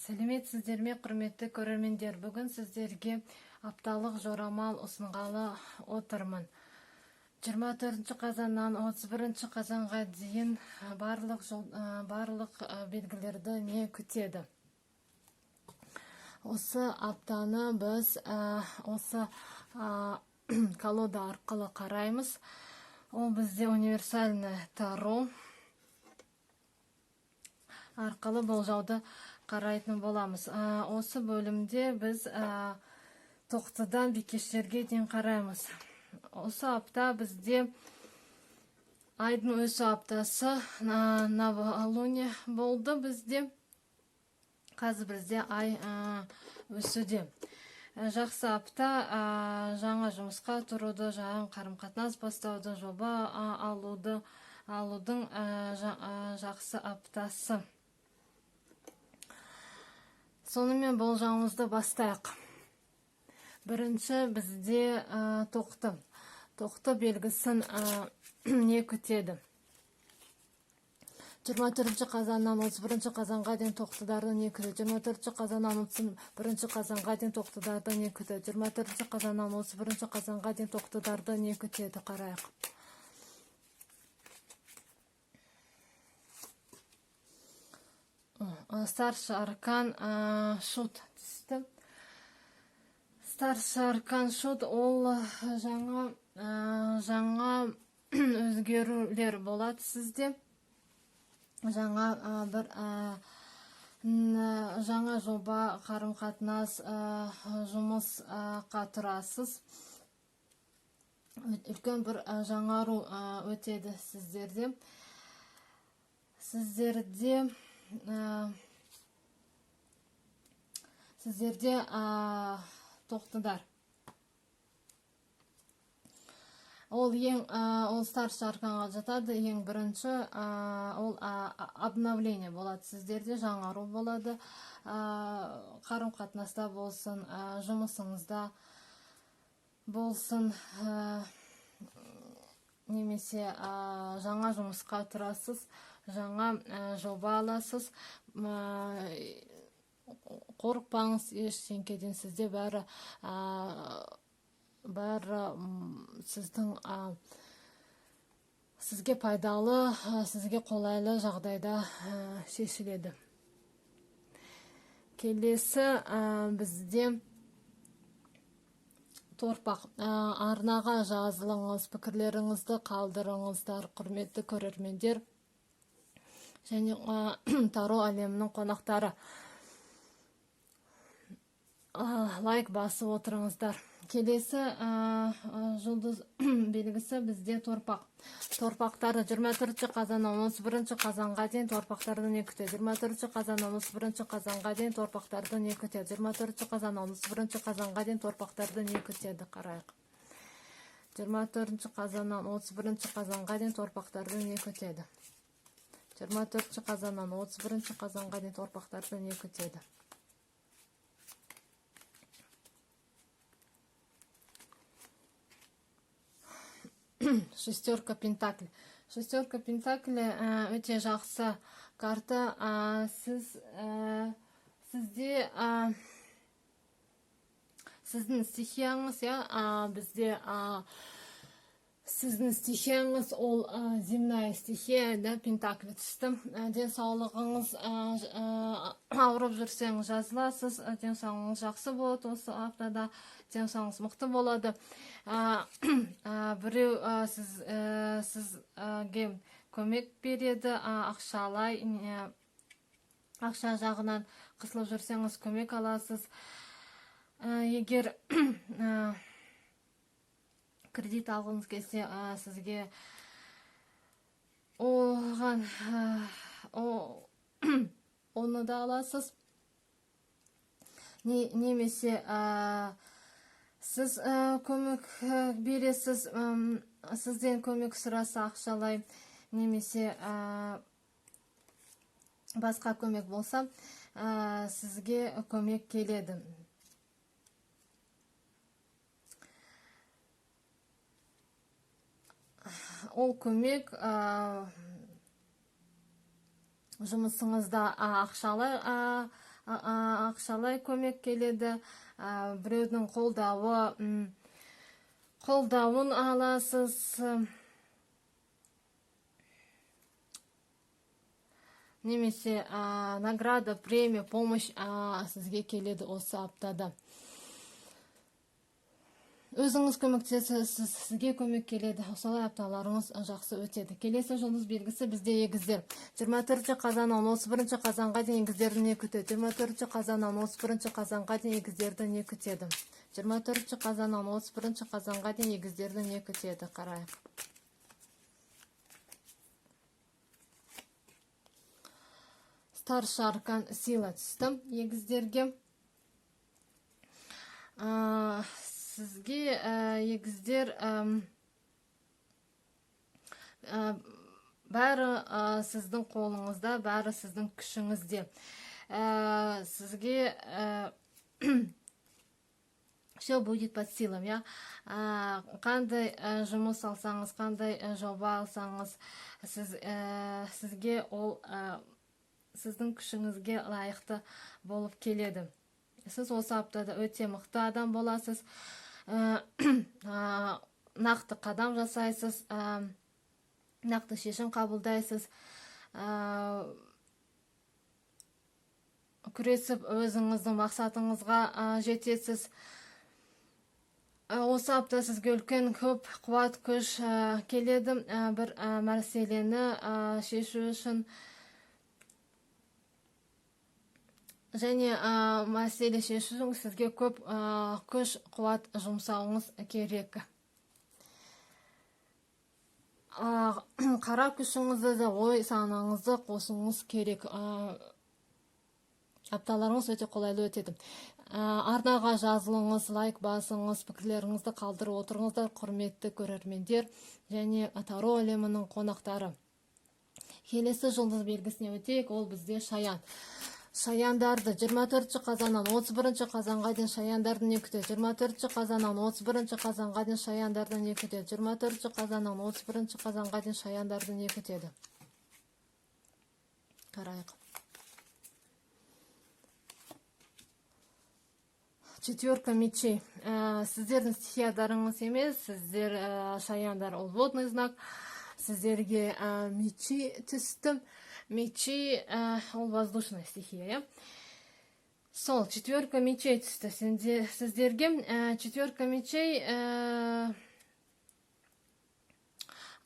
Сәлеметсіздер ме, құрметті көрермендер. Бүгін сіздерге апталық жорамал ұсынғалы отырмын. 24 қазаннан 31 қазанға дейін барлық белгілерді не күтеді. Осы аптаны біз осы колода арқылы қараймыз. Ол бізде универсальный таро арқылы болжауды қарайтын боламыз. Осы бөлімде біз тоқтыдан бикештерге дейін қараймыз. Осы апта бізде айдың өсу аптасы новолуние болды бізде. Қазір бізде ай өсуде. Жақсы апта жаңа жұмысқа тұруды, жаңа қарым-қатынас бастауды, жоба алудың жақсы аптасы. Сонымен болжауымызды бастайық. Бірінші бізде тоқты. Тоқты белгісін не күтеді? 24 қазаннан 31 қазанға дейін тоқтыдарды не күтеді? 24 қазаннан 31 қазанға дейін тоқтыдарды не күтеді? 24 қазаннан 31 қазанға дейін тоқтыдарды не күтеді? Қарайық. Старший аркан шут түсті. Старший аркан шут ол жаңа өзгерулер болады сізде. Жаңа жоба, қарым-қатынас, жұмысқа тұрасыз. Үлкен бір жаңару өтеді сіздерде. Сіздерде тоқтыдар. Ол старший арканға жатады. Ең бірінші ол обновление болады. Сіздерде жаңару болады. Қарым-қатынаста болсын, жұмысыңызда болсын, немесе жаңа жұмысқа тұрасыз, жаңа жоба аласыз. Қорықпаңыз, ештеңеден, сізде бәрі сізге пайдалы, сізге қолайлы жағдайда шешіледі. Келесі бізде торпақ. Арнаға жазылыңыз, пікірлеріңізді қалдырыңыздар, құрметті көрермендер және таро әлемінің қонақтары. Лайк басып отырыңыздар. Келесі жұлдыз белгісі бізде торпақ. Торпақтарды 24 қазаннан 31 қазанға дейін торпақтарды не күтеді? 24 қазаннан 31 қазанға дейін торпақтарды не күтеді? 24 қазаннан 31 қазанға дейін торпақтарды не күтеді? Қарайық. 24 қазаннан 31 қазанға дейін торпақтарды не күтеді? 24 қазаннан 31 қазанға дейін торпақтарды не күтеді? Шестерка пентакль. Шестерка пентакль өте жақсы карта. Сізде сіздің стихияңыз, бізде сіздің стихияңыз ол земная стихия, пентакль түсті. Денсаулығыңыз ауырып жүрсеңіз жазыласыз, денсаулығыңыз жақсы болады осы аптада, денсаулығыңыз мықты болады. Біреу сізге көмек береді, ақша жағынан қысылып жүрсеңіз көмек аласыз. Егер кредит алғыңыз келсе, сізге оны да аласыз. Немесе сіз көмек бересіз, сізден көмек сұраса ақшалай, немесе басқа көмек болса, сізге көмек келеді. Ол көмек жұмысыңызда ақшалай ақшалай көмек келеді, біреудің қолдауын аласыз. Немесе награда, премия, помощь сізге келеді осы аптада. Өзіңіз көмектесіз, сізге көмек келеді. Осылай апталарыңыз жақсы өтеді. Келесі жұлдыз белгісі бізде егіздер. 24 қазаннан 31 қазанға дейін егіздерді не күтеді? 24 қазаннан 31 қазанға дейін егіздерді не күтеді? 24 қазаннан 31 қазанға дейін егіздерді не күтеді? Қарайық. Старший аркан сила түсті егіздерге. Сізге егіздер бәрі сіздің қолыңызда, бәрі сіздің күшіңізде. Сізге все будет под силам, я. Қандай жұмыс алсаңыз, қандай жоба алсаңыз, сізге ол сіздің күшіңізге лайықты болып келеді. Сіз осы аптада өте мықты адам боласыз. Нақты қадам жасайсыз, нақты шешім қабылдайсыз, күресіп өзіңіздің мақсатыңызға жетесіз. Осы апта сізге үлкен көп қуат күш келеді, бір мәселені шешу үшін. Және мәселе шешу сізге көп күш қуат жұмсауыңыз керек. Қара күшіңізді де ой санаңызды қосуыңыз керек. Апталарыңыз өте қолайлы өтеді. Арнаға жазылыңыз, лайк басыңыз, пікірлеріңізді қалдырып отырыңыздар, құрметті көрермендер және Таро әлемінің қонақтары. Келесі жұлдыз белгісіне өтейік, ол бізде Шаян. Шаяндарды 24 қазаннан 31 қазанға дейін Шаяндарды не күтеді? 24 қазаннан 31 қазанға дейін Шаяндарды не күтеді? 24 қазаннан 31 қазанға дейін Шаяндарды не күтеді? Қарайық. Четверка мечей. Сіздердің стихиядарыңыз емес, сіздер Шаяндар ол водный знак. Сіздерге мечи түсті. Мечи ол воздушная стихия. Сол, четверка мечей түсті сіздерге. Четверка мечей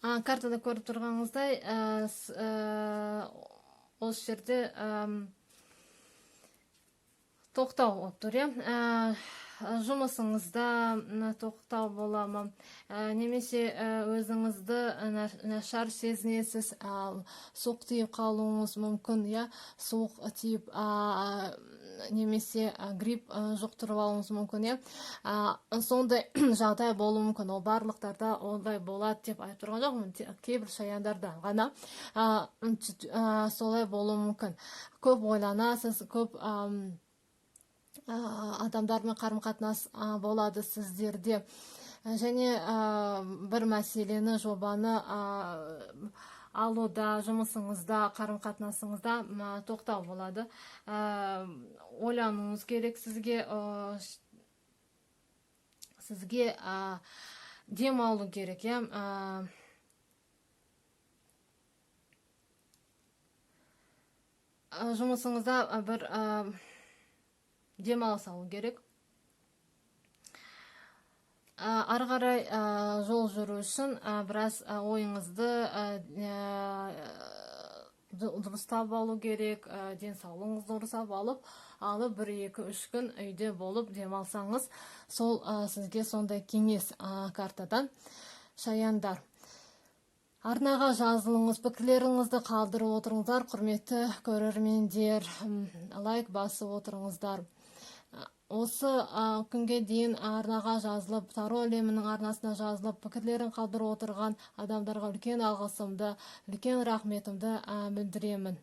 картада көріп тұрғаныңыздай осы жерде тоқтау болып тұр. Жұмысыңызда тоқтау бола ма, немесе өзіңізді нашар сезінесіз, суық тиіп қалуыңыз мүмкін, суық тиіп немесе грипп жұқтырып алуыңыз мүмкін. Сондай жағдай болуы мүмкін. Ол барлықтарда ондай болады деп айтып тұрған жоқпын, кейбір шаяндарда ғана солай болуы мүмкін. Көп ойланасыз, көп адамдармен қарым-қатынас болады сіздерде. Және бір мәселені, жобаны алуда, жұмысыңызда, қарым-қатынасыңызда тоқтау болады. Ойлануыңыз керек сізге дем алу керек. Жұмысыңызда бір демалыс алу керек. Ары қарай жол жүру үшін біраз ойыңызды дұрыстап алу керек, денсаулығыңызды дұрыстап алып, 1-2-3 күн үйде болып демалсаңыз, сол сізге сондай кеңес картадан. Шаяндар, арнаға жазылыңыз, пікірлеріңізді қалдырып отырыңыздар, құрметті көрермендер, лайк басып отырыңыздар. Осы күнге дейін арнаға жазылып, Таро әлемінің арнасына жазылып, пікірлерін қалдырып отырған адамдарға үлкен алғысымды, үлкен рахметімді білдіремін.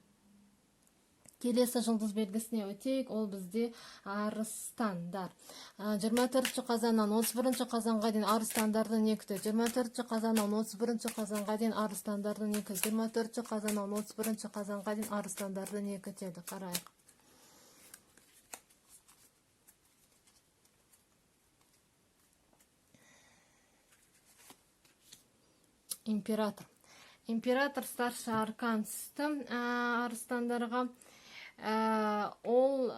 Келесі жұлдыз белгісіне өтейік, ол бізде арыстандар. 24 қазаннан 31 қазанға дейін арыстандарды не күтеді? 24 қазаннан 31 қазанға дейін арыстандарды не күтеді? 24 қазаннан 31 қазанға дейін арыстандарды не күтеді? Қарайық. император. Император старший аркан түсті арыстандарға. Ол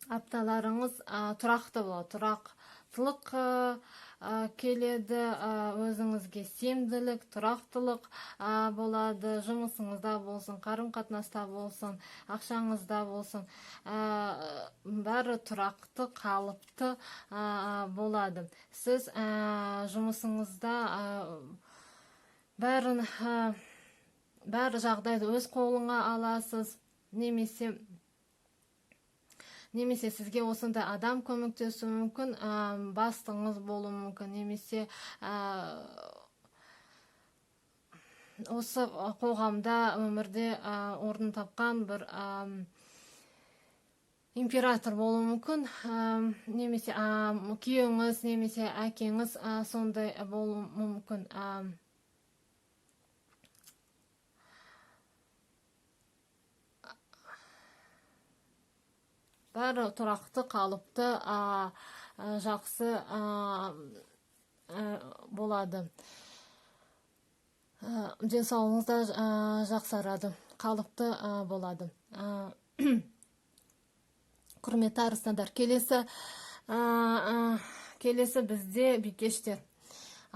апталарыңыз тұрақты болады, тұрақтылық келеді, өзіңізге сенімділік, тұрақтылық болады, жұмысыңызда болсын, қарым-қатынаста болсын, ақшаңызда болсын, бәрі тұрақты, қалыпты болады. Сіз жұмысыңызда бәрі жағдайды өз қолыңа аласыз, немесе сізге осындай адам көмектесуі мүмкін, бастыңыз болуы мүмкін, немесе осы қоғамда өмірде орын тапқан бір император болуы мүмкін, немесе күйеуіңіз, немесе әкеңіз сондай болуы мүмкін. Бәрі тұрақты, қалыпты, жақсы болады. Денсаулығыңыз да жақсарады, қалыпты болады. Құрметті арыстандар, келесі бізде бикештер.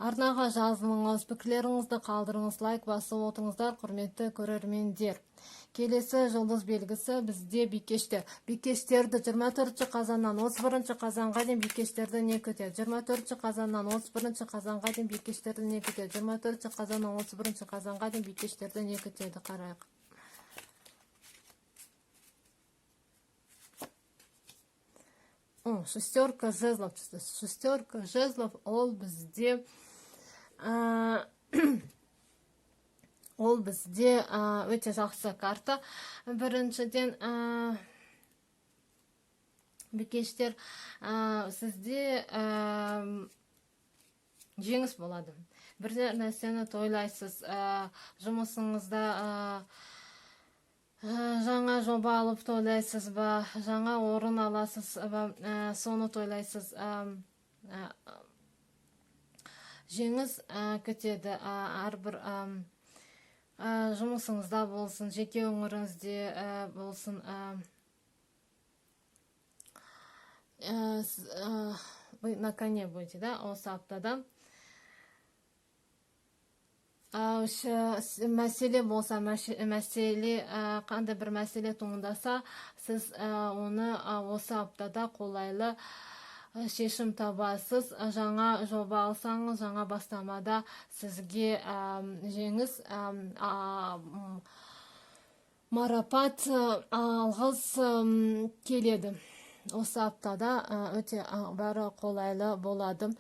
Арнаға жазылыңыз, пікірлеріңізді қалдырыңыз, лайк басып отырыңыздар, құрметті көрермендер. Келесі жұлдыз белгісі бізде бикештер. Бикештерді 24 қазаннан 31 қазанға дейін бикештерді не күтеді? 24 қазаннан 31 қазанға дейін бикештерді не күтеді? 24 қазаннан 31 қазанға дейін бикештерді не күтеді? Қарайық. Шестерка жезлов. Шестерка жезлов ол бізде өте жақсы карта. Біріншіден бикештер, сізде жеңіс болады. Бір нәрсені тойлайсыз, жұмысыңызда жаңа жоба алып тойлайсыз ба, жаңа орын аласыз ба, соны тойлайсыз. Жеңіс күтеді әрбір жұмысыңызда болсын, жеке өміріңізде болсын. Вы на коне будете, да, осы аптада. Мәселе болса, қандай бір мәселе туындаса, сіз оны осы аптада қолайлы шешім табасыз. Жаңа жоба алсаңыз, жаңа бастамада сізге жеңіс, марапат, алғыс келеді. Осы аптада өте бәрі қолайлы болады,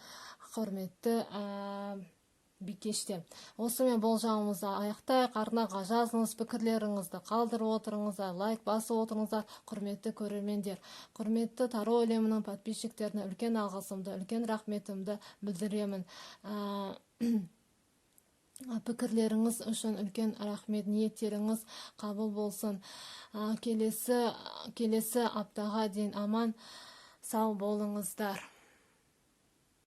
құрметті бикештер. Осымен болжауымызды аяқтайық. Арнаға жазыңыз, пікірлеріңізді қалдырып отырыңыздар, лайк басып отырыңыздар, құрметті көрермендер. Құрметті Таро әлемінің подписчиктеріне үлкен алғысымды, үлкен рахметімді білдіремін. Пікірлеріңіз үшін үлкен рахмет, ниеттеріңіз қабыл болсын. Келесі аптаға дейін аман сау болыңыздар.